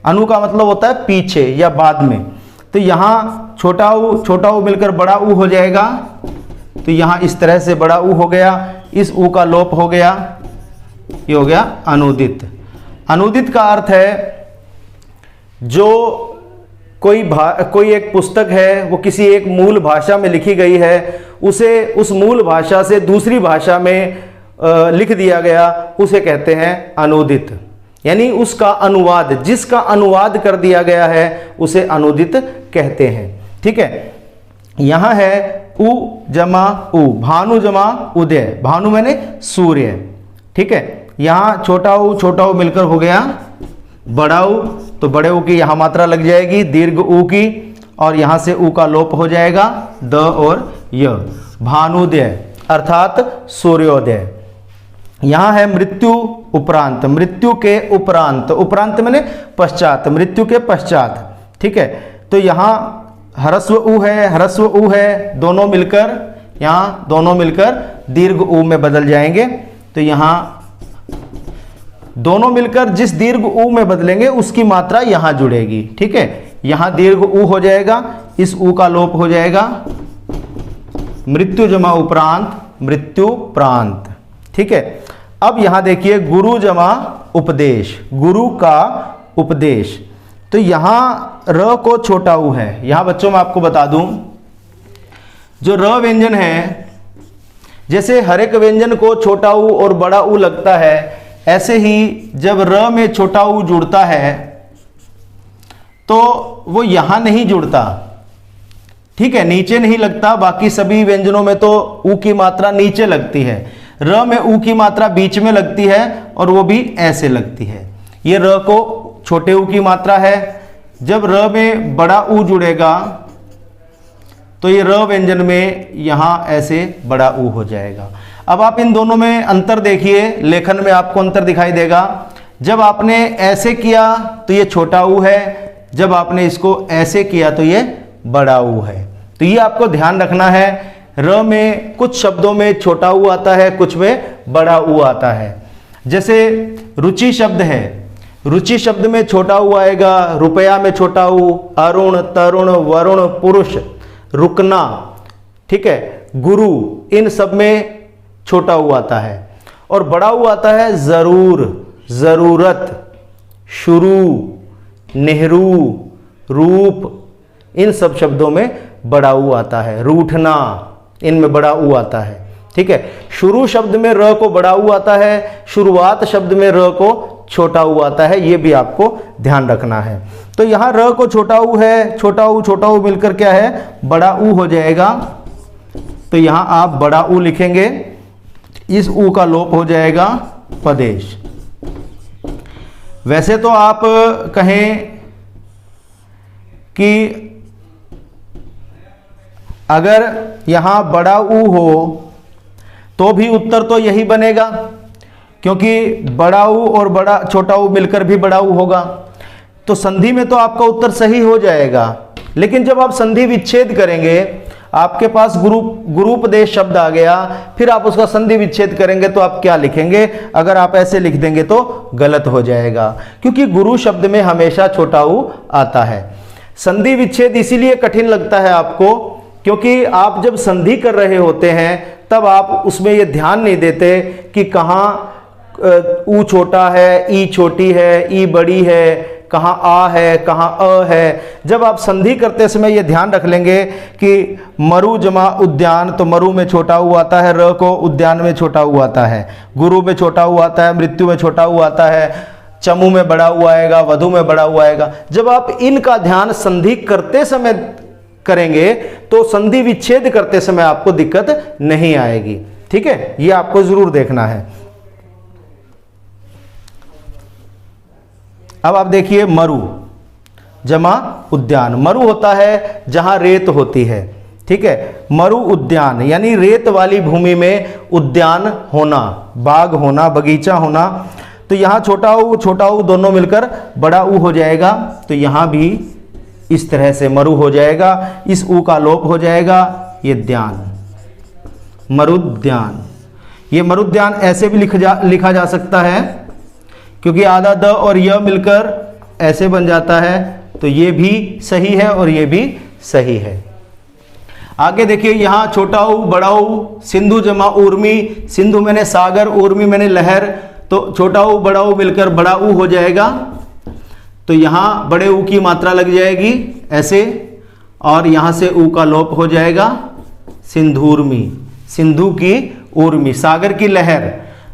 Speaker 1: अनु का मतलब होता है पीछे या बाद में। तो यहाँ छोटा उ मिलकर बड़ा उ हो जाएगा। तो यहाँ इस तरह से बड़ा उ हो गया, इस उ का लोप हो गया, ये हो गया अनुदित। अनुदित का अर्थ है जो कोई एक पुस्तक है, वो किसी एक मूल भाषा में लिखी गई है, उसे उस मूल भाषा से दूसरी भाषा में लिख दिया गया, उसे कहते हैं अनुदित। यानी उसका अनुवाद, जिसका अनुवाद कर दिया गया है उसे अनुदित कहते हैं। ठीक है, यहां है उ जमा उ, भानु जमा उदय, भानु मैंने सूर्य। ठीक है, यहां छोटा उ मिलकर हो गया बड़ा उ, तो बड़े उ की यहां मात्रा लग जाएगी दीर्घ उ की, और यहां से उ का लोप हो जाएगा द और य, भानुदय अर्थात सूर्योदय। यहां है मृत्यु उपरांत, मृत्यु के उपरांत, उपरांत मैंने पश्चात, मृत्यु के पश्चात। ठीक है, तो यहां ह्रस्व उ है, ह्रस्व उ है, दोनों मिलकर यहां दोनों मिलकर दीर्घ उ में बदल जाएंगे। तो यहां दोनों मिलकर जिस दीर्घ उ में बदलेंगे उसकी मात्रा यहां जुड़ेगी। ठीक है, यहां दीर्घ उ हो जाएगा, इस उ का लोप हो जाएगा, मृत्यु जमा उपरांत, मृत्यु प्रांत। ठीक है, अब यहां देखिए गुरु जमा उपदेश, गुरु का उपदेश। तो यहां र को छोटा ऊ है। यहां बच्चों मैं आपको बता दूं, जो र व्यंजन है, जैसे हर एक व्यंजन को छोटा ऊ और बड़ा ऊ लगता है, ऐसे ही जब र में छोटा ऊ जुड़ता है तो वो यहां नहीं जुड़ता, ठीक है, नीचे नहीं लगता। बाकी सभी व्यंजनों में तो ऊ की मात्रा नीचे लगती है, र में ऊ की मात्रा बीच में लगती है और वो भी ऐसे लगती है। ये र को छोटे ऊ की मात्रा है। जब र में बड़ा ऊ जुड़ेगा तो ये र व्यंजन में यहां ऐसे बड़ा ऊ हो जाएगा। अब आप इन दोनों में अंतर देखिए, लेखन में आपको अंतर दिखाई देगा। जब आपने ऐसे किया तो ये छोटा ऊ है, जब आपने इसको ऐसे किया तो ये बड़ा ऊ है। तो ये आपको ध्यान रखना है। र में कुछ शब्दों में छोटा ऊ आता है, कुछ में बड़ा ऊ आता है। जैसे रुचि शब्द है, रुचि शब्द में छोटा ऊ आएगा, रुपया में छोटा ऊ, अरुण, तरुण, वरुण, पुरुष, रुकना, ठीक है, गुरु, इन सब में छोटा ऊ आता है। और बड़ा ऊ आता है जरूर, जरूरत, शुरू, नेहरू, रूप, इन सब शब्दों में बड़ा ऊ आता है। रूठना, इनमें बड़ा ऊ आता है, ठीक है। शुरू शब्द में र को बड़ा ऊ आता है, शुरुआत शब्द में र को छोटा ऊ आता है। ये भी आपको ध्यान रखना है। तो यहां र को छोटा ऊ है, छोटा ऊ मिलकर क्या है, बड़ा ऊ हो जाएगा। तो यहां आप बड़ा ऊ लिखेंगे, इस ऊ का लोप हो जाएगा पदेश। वैसे तो आप कहें कि अगर यहां बड़ा ऊ हो तो भी उत्तर तो यही बनेगा, क्योंकि बड़ा ऊ और बड़ा छोटा ऊ मिलकर भी बड़ा ऊ होगा। तो संधि में तो आपका उत्तर सही हो जाएगा। लेकिन जब आप संधि विच्छेद करेंगे, आपके पास गुरूपदेश शब्द आ गया, फिर आप उसका संधि विच्छेद करेंगे तो आप क्या लिखेंगे? अगर आप ऐसे लिख देंगे तो गलत हो जाएगा, क्योंकि गुरु शब्द में हमेशा छोटा ऊ आता है। संधि विच्छेद इसीलिए कठिन लगता है आपको, क्योंकि आप जब संधि कर रहे होते हैं तब आप उसमें ये ध्यान नहीं देते कि कहाँ ऊ छोटा है, ई छोटी है, ई बड़ी है, कहाँ आ है, कहाँ अ है। जब आप संधि करते समय ये ध्यान रख लेंगे कि मरु जमा उद्यान, तो मरु में छोटा ऊ आता है, र को उद्यान में छोटा ऊ आता है, गुरु में छोटा ऊ आता है, मृत्यु में छोटा ऊ आता है, चमू में बड़ा ऊ आएगा, वधु में बड़ा ऊ आएगा। जब आप इनका ध्यान संधि करते समय करेंगे तो संधि विच्छेद करते समय आपको दिक्कत नहीं आएगी, ठीक है। ये आपको जरूर देखना है। अब आप देखिए, मरु जमा उद्यान। मरु होता है जहां रेत होती है, ठीक है। मरु उद्यान यानी रेत वाली भूमि में उद्यान होना, बाग होना, बगीचा होना। तो यहां छोटा ऊ दोनों मिलकर बड़ा ऊ हो जाएगा। तो यहां भी इस तरह से मरु हो जाएगा, इस ऊ का लोप हो जाएगा, ये द्यान, मरुद्यान। ये मरुद्यान ऐसे भी लिखा जा सकता है, क्योंकि आधा द और य मिलकर ऐसे बन जाता है। तो ये भी सही है और ये भी सही है। आगे देखिए, यहाँ छोटा ऊ बड़ा ऊ, सिंधु जमा ऊर्मी, सिंधु मैंने सागर, ऊर्मी मैंने लहर, तो छोटा ऊ बड़ा ऊ मिलकर बड़ा ऊ हो जाएगा। तो यहाँ बड़े ऊ की मात्रा लग जाएगी ऐसे, और यहाँ से ऊ का लोप हो जाएगा, सिंधूर्मी, सिंधु की ऊर्मी, सागर की लहर,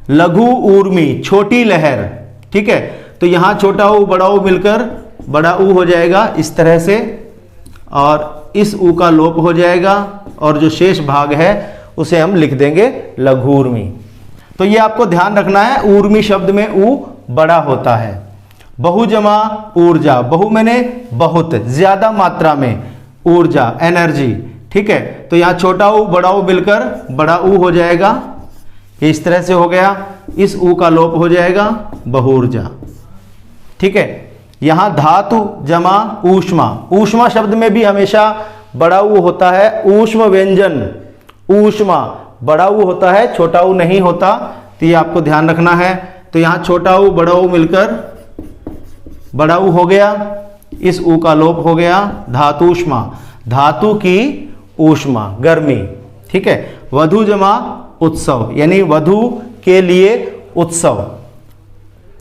Speaker 1: लघु ऊर्मी, छोटी लहर, ठीक है। तो यहाँ छोटा ऊ बड़ा ऊ मिलकर बड़ा ऊ हो जाएगा इस तरह से, और इस ऊ का लोप हो जाएगा, और जो शेष भाग है उसे हम लिख देंगे लघूर्मी। तो ये आपको ध्यान रखना है, ऊर्मी शब्द में ऊ बड़ा होता है। बहु जमा ऊर्जा, बहु मैंने बहुत, ज्यादा मात्रा में, ऊर्जा एनर्जी, ठीक है। तो यहाँ छोटा ऊ बड़ा ऊ मिलकर बड़ा ऊ हो जाएगा, ये इस तरह से हो गया। इस ऊ का लोप हो जाएगा, बहुऊर्जा, ठीक है। यहाँ धातु जमा ऊष्मा, ऊष्मा शब्द में भी हमेशा बड़ा ऊ होता है। ऊष्म व्यंजन, ऊष्मा बड़ा ऊ होता है, छोटा ऊ नहीं होता। तो ये आपको ध्यान रखना है। तो यहाँ छोटा ऊ बड़ा ऊ मिलकर बड़ा ऊ हो गया, इस ऊ का लोप हो गया, धातुष्मा, धातु की ऊष्मा, गर्मी, ठीक है। वधु जमा उत्सव, यानी वधु के लिए उत्सव।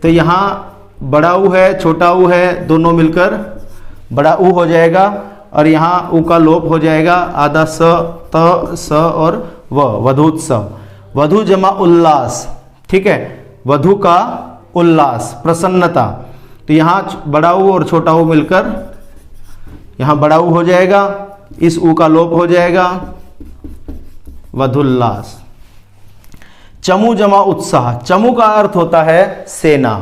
Speaker 1: तो यहाँ बड़ा ऊ है छोटा ऊ है दोनों मिलकर बड़ा ऊ हो जाएगा और यहाँ ऊ का लोप हो जाएगा, आधा स त स और व, वधूत्सव। वधु जमा उल्लास, ठीक है, वधु का उल्लास प्रसन्नता। तो यहाँ बड़ा ऊ और छोटा ऊ मिलकर यहाँ बड़ा ऊ हो जाएगा, इस ऊ का लोप हो जाएगा, वधुल्लास। चमू जमा उत्साह, चमू का अर्थ होता है सेना,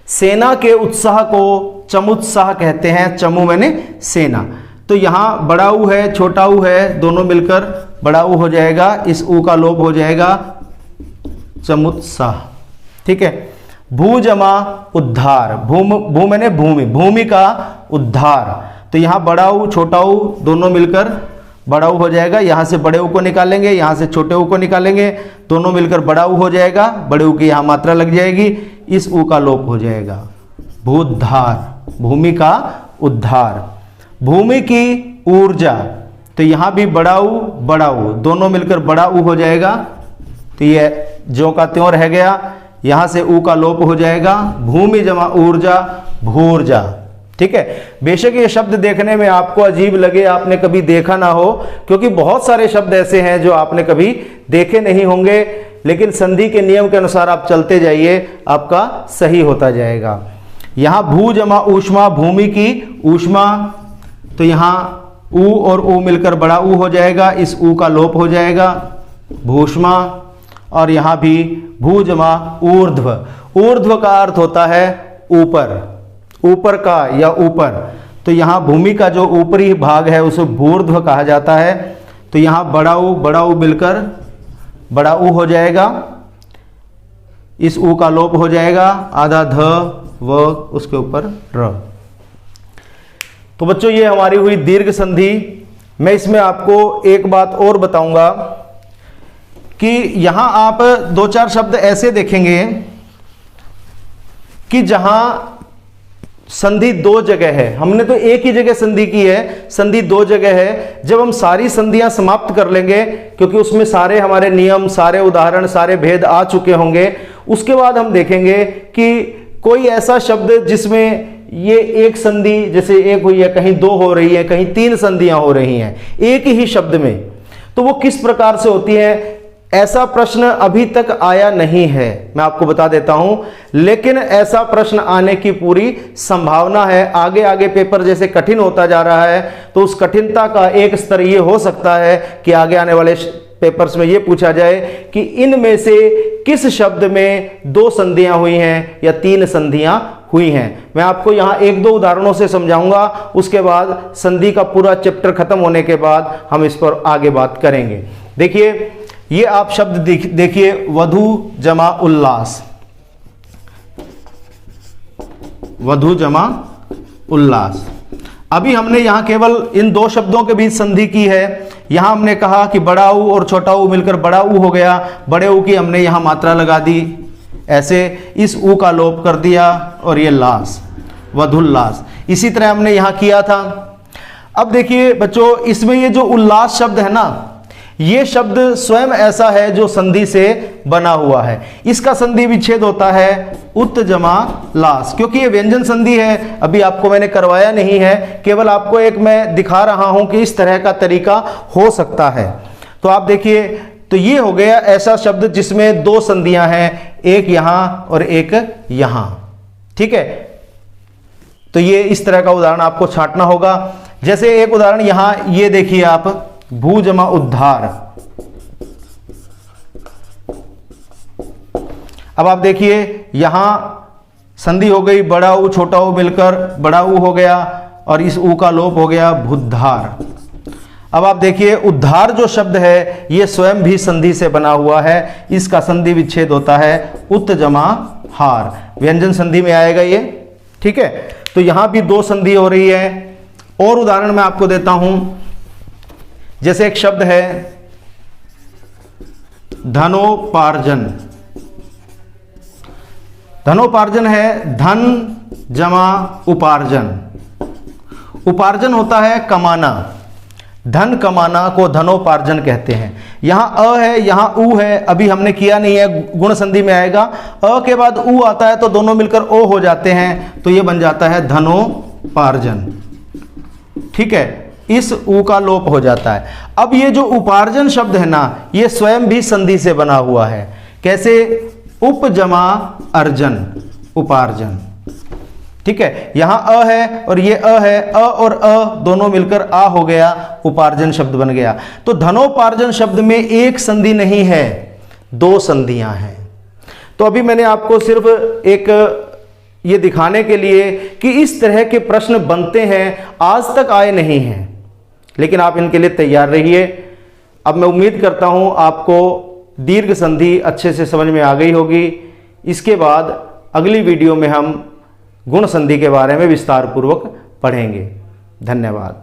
Speaker 1: सेना के उत्साह को चमुत्साह कहते हैं, चमू मैंने सेना। तो यहाँ बड़ा ऊ है छोटा ऊ है दोनों मिलकर बड़ा ऊ हो जाएगा, इस ऊ का लोप हो जाएगा, चमुत्साह, ठीक है। भू जमा उद्धार, भू मैंने भूमि, भूमि का उद्धार। तो यहाँ बड़ा ऊ छोटा ऊ दोनों मिलकर बड़ा ऊ हो जाएगा, यहाँ से बड़े ऊ को निकालेंगे, यहाँ से छोटे ऊ को निकालेंगे, दोनों मिलकर बड़ा ऊ हो जाएगा, बड़े ऊ की यहाँ मात्रा लग जाएगी, इस ऊ का लोप हो जाएगा, भूद्धार, भूमि का उद्धार। भूमि की ऊर्जा, तो यहाँ भी बड़ा ऊ दोनों मिलकर बड़ा ऊ हो जाएगा, तो ये जो का त्यों रह गया, यहाँ से ऊ का लोप हो जाएगा, भूमि जमा ऊर्जा भूर्जा, ठीक है। बेशक ये शब्द देखने में आपको अजीब लगे, आपने कभी देखा ना हो, क्योंकि बहुत सारे शब्द ऐसे हैं जो आपने कभी देखे नहीं होंगे, लेकिन संधि के नियम के अनुसार आप चलते जाइए, आपका सही होता जाएगा। यहाँ भू जमा ऊष्मा, भूमि की ऊष्मा, तो यहाँ ऊ और ऊ मिलकर बड़ा ऊ हो जाएगा, इस ऊ का लोप हो जाएगा, भूष्मा। और यहाँ भी भू जमा ऊर्ध्व, ऊर्ध्व का अर्थ होता है ऊपर, ऊपर का या ऊपर। तो यहाँ भूमि का जो ऊपरी भाग है उसे भूर्ध्व कहा जाता है। तो यहाँ बड़ा ऊ मिलकर बड़ा ऊ हो जाएगा, इस ऊ का लोप हो जाएगा, आधा ध व उसके ऊपर र। तो बच्चों ये हमारी हुई दीर्घ संधि। मैं इसमें आपको एक बात और बताऊंगा कि यहां आप दो चार शब्द ऐसे देखेंगे कि जहां संधि दो जगह है, हमने तो एक ही जगह संधि की है, संधि दो जगह है। जब हम सारी संधियां समाप्त कर लेंगे, क्योंकि उसमें सारे हमारे नियम, सारे उदाहरण, सारे भेद आ चुके होंगे, उसके बाद हम देखेंगे कि कोई ऐसा शब्द जिसमें ये एक संधि जैसे एक हुई है, कहीं दो हो रही है, कहीं तीन संधियां हो रही हैं एक ही शब्द में, तो वो किस प्रकार से होती है, ऐसा प्रश्न अभी तक आया नहीं है, मैं आपको बता देता हूं। लेकिन ऐसा प्रश्न आने की पूरी संभावना है। आगे आगे पेपर जैसे कठिन होता जा रहा है, तो उस कठिनता का एक स्तर ये हो सकता है कि आगे आने वाले पेपर्स में ये पूछा जाए कि इनमें से किस शब्द में दो संधियां हुई हैं या तीन संधियां हुई हैं। मैं आपको यहां एक दो उदाहरणों से समझाऊंगा, उसके बाद संधि का पूरा चैप्टर खत्म होने के बाद हम इस पर आगे बात करेंगे। देखिए ये आप शब्द देखिए, वधु जमा उल्लास, वधु जमा उल्लास। अभी हमने यहां केवल इन दो शब्दों के बीच संधि की है। यहां हमने कहा कि बड़ा ऊ और छोटा ऊ मिलकर बड़ा ऊ हो गया, बड़े ऊ की हमने यहां मात्रा लगा दी, ऐसे इस ऊ का लोप कर दिया और ये लास, वधुल्लास। इसी तरह हमने यहां किया था। अब देखिए बच्चों, इसमें ये जो उल्लास शब्द है ना, ये शब्द स्वयं ऐसा है जो संधि से बना हुआ है। इसका संधि विच्छेद होता है उत जमा लास, क्योंकि ये व्यंजन संधि है। अभी आपको मैंने करवाया नहीं है, केवल आपको एक मैं दिखा रहा हूं कि इस तरह का तरीका हो सकता है। तो आप देखिए, तो ये हो गया ऐसा शब्द जिसमें दो संधियां हैं, एक यहां और एक यहां, ठीक है। तो ये इस तरह का उदाहरण आपको छांटना होगा। जैसे एक उदाहरण यहां ये देखिए आप, भू जमा उद्धार। अब आप देखिए यहां संधि हो गई, बड़ा ऊ छोटा ऊ मिलकर बड़ा ऊ हो गया और इस ऊ का लोप हो गया, भुद्धार। अब आप देखिए उद्धार जो शब्द है ये स्वयं भी संधि से बना हुआ है, इसका संधि विच्छेद होता है उत जमा हार, व्यंजन संधि में आएगा ये, ठीक है। तो यहां भी दो संधि हो रही है। और उदाहरण मैं आपको देता हूं, जैसे एक शब्द है धनोपार्जन। धनोपार्जन है धन जमा उपार्जन। उपार्जन होता है कमाना, धन कमाना को धनोपार्जन कहते हैं। यहाँ अ है, यहाँ उ है, अभी हमने किया नहीं है, गुण संधि में आएगा। अ के बाद उ आता है तो दोनों मिलकर ओ हो जाते हैं, तो ये बन जाता है धनोपार्जन। ठीक है, इस उ का लोप हो जाता है। अब ये जो उपार्जन शब्द है ना, ये स्वयं भी संधि से बना हुआ है। कैसे? उप जमा अर्जन, उपार्जन। ठीक है, यहां अ है और ये अ है, अ और अ दोनों मिलकर आ हो गया, उपार्जन शब्द बन गया। तो धनोपार्जन शब्द में एक संधि नहीं है, दो संधियां हैं। तो अभी मैंने आपको सिर्फ एक ये दिखाने के लिए कि इस तरह के प्रश्न बनते हैं, आज तक आए नहीं हैं, लेकिन आप इनके लिए तैयार रहिए। अब मैं उम्मीद करता हूं आपको दीर्घ संधि अच्छे से समझ में आ गई होगी। इसके बाद अगली वीडियो में हम गुण संधि के बारे में विस्तार पूर्वक पढ़ेंगे। धन्यवाद।